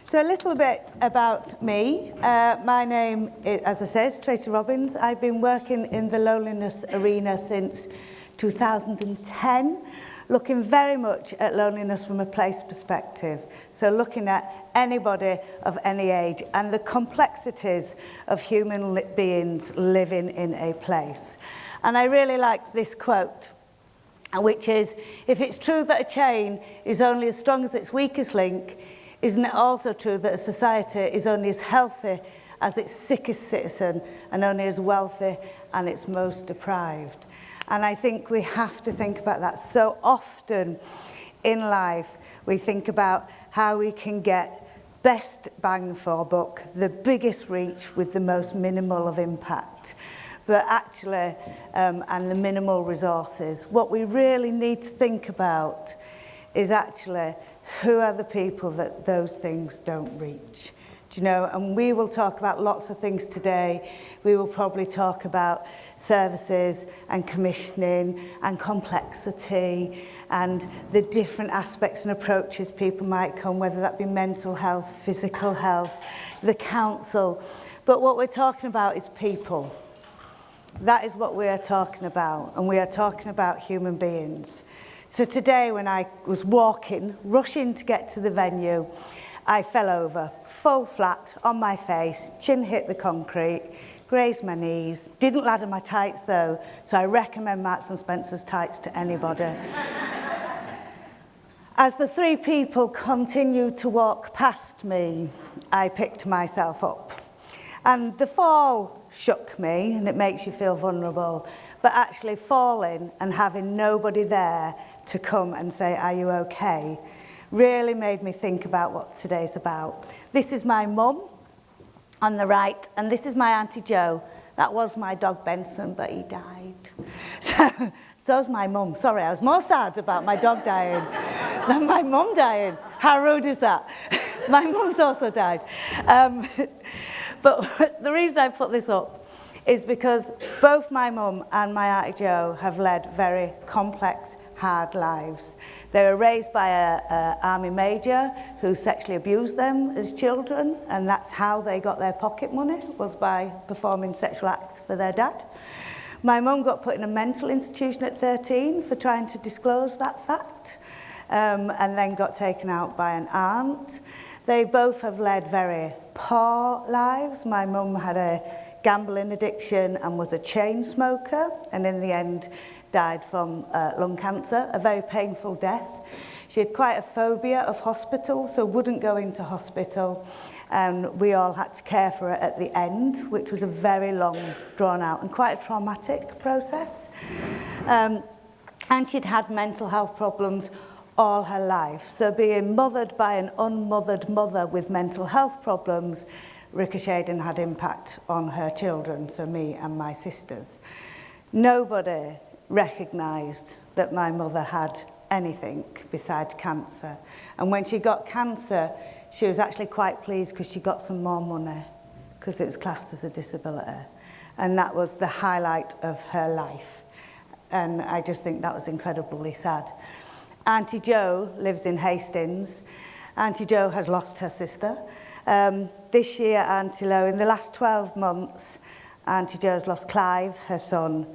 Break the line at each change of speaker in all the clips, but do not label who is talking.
So a little bit about me. My name, as I said, is Tracey Robbins. I've been working in the loneliness arena since 2010, looking very much at loneliness from a place perspective. So looking at anybody of any age and the complexities of human beings living in a place. And I really like this quote, which is, if it's true that a chain is only as strong as its weakest link, isn't it also true that a society is only as healthy as its sickest citizen and only as wealthy and its most deprived? And I think we have to think about that. So often in life, we think about how we can get best bang for buck, the biggest reach with the most minimal of impact. But actually, and the minimal resources, what we really need to think about is actually who are the people that those things don't reach. Do you know, and we will talk about lots of things today. We will probably talk about services and commissioning and complexity and the different aspects and approaches people might come, whether that be mental health, physical health, the council. But what we're talking about is people. That is what we are talking about, and we are talking about human beings. So today when I was walking, rushing to get to the venue, I fell over, full flat on my face, chin hit the concrete, grazed my knees, didn't ladder my tights though, so I recommend Marks & Spencer's tights to anybody. As the three people continued to walk past me, I picked myself up. And the fall shook me, and it makes you feel vulnerable, but actually falling and having nobody there to come and say, are you okay, really made me think about what today's about. This is my mum on the right, and this is my Auntie Jo. That was my dog Benson, but he died. So's my mum. Sorry, I was more sad about my dog dying than my mum dying. How rude is that? My mum's also died. But the reason I put this up is because both my mum and my Auntie Jo have led very complex, hard lives. They were raised by an army major who sexually abused them as children, and that's how they got their pocket money, was by performing sexual acts for their dad. My mum got put in a mental institution at 13 for trying to disclose that fact, and then got taken out by an aunt. They both have led very poor lives. My mum had a gambling addiction and was a chain smoker, and in the end died from lung cancer, a very painful death. She had quite a phobia of hospital, so wouldn't go into hospital, and we all had to care for her at the end, which was a very long, drawn out and quite a traumatic process. And she'd had mental health problems all her life, so being mothered by an unmothered mother with mental health problems ricocheted and had impact on her children, so me and my sisters. Nobody recognised that my mother had anything besides cancer. And when she got cancer, she was actually quite pleased because she got some more money because it was classed as a disability. And that was the highlight of her life. And I just think that was incredibly sad. Auntie Jo lives in Hastings. Auntie Jo has lost her sister. This year, Auntie Lo, in the last 12 months, Auntie Jo has lost Clive, her son.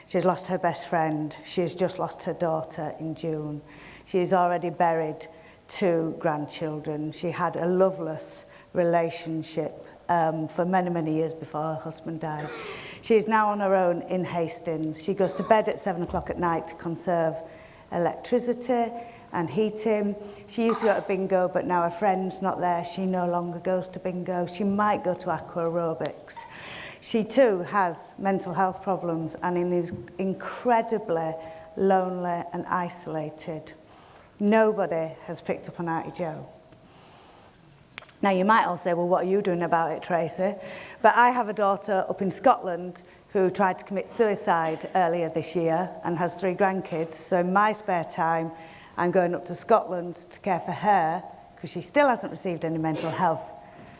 She's lost her best friend. She has just lost her daughter in June. She's already buried 2 grandchildren. She had a loveless relationship for many, many years before her husband died. She is now on her own in Hastings. She goes to bed at 7 o'clock at night to conserve electricity and heating. She used to go to bingo, but now her friend's not there. She no longer goes to bingo. She might go to aqua aerobics. She too has mental health problems and is incredibly lonely and isolated. Nobody has picked up on Auntie Jo. Now you might all say, well, what are you doing about it, Tracey? But I have a daughter up in Scotland who tried to commit suicide earlier this year and has 3 grandkids. So in my spare time, I'm going up to Scotland to care for her because she still hasn't received any mental health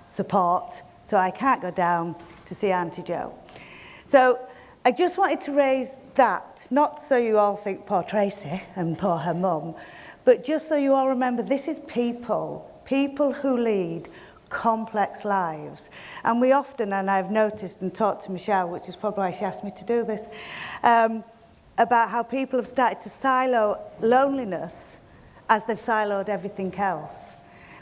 support. So I can't go down to see Auntie Jo. So I just wanted to raise that, not so you all think poor Tracey and poor her mum, but just so you all remember this is people who lead complex lives. And we often, and I've noticed and talked to Michelle, which is probably why she asked me to do this, about how people have started to silo loneliness as they've siloed everything else.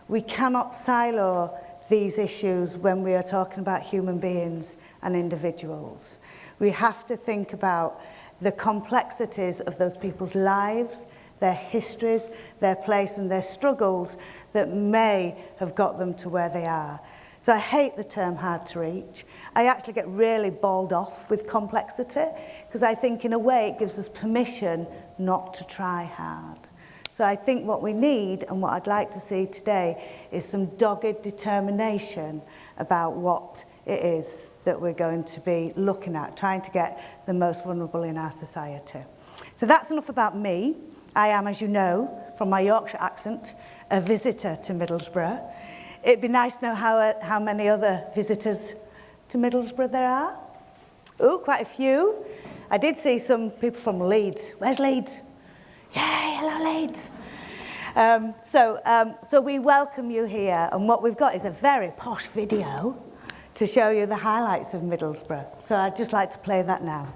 We cannot silo these issues when we are talking about human beings and individuals. We have to think about the complexities of those people's lives, their histories, their place and their struggles that may have got them to where they are. So I hate the term hard to reach. I actually get really balled off with complexity because I think in a way it gives us permission not to try hard. So I think what we need and what I'd like to see today is some dogged determination about what it is that we're going to be looking at, trying to get the most vulnerable in our society. So that's enough about me. I am, as you know, from my Yorkshire accent, a visitor to Middlesbrough. It'd be nice to know how many other visitors to Middlesbrough there are. Oh, quite a few. I did see some people from Leeds. Where's Leeds? Yay, hello Leeds. So we welcome you here, and what we've got is a very posh video to show you the highlights of Middlesbrough. So I'd just like to play that now.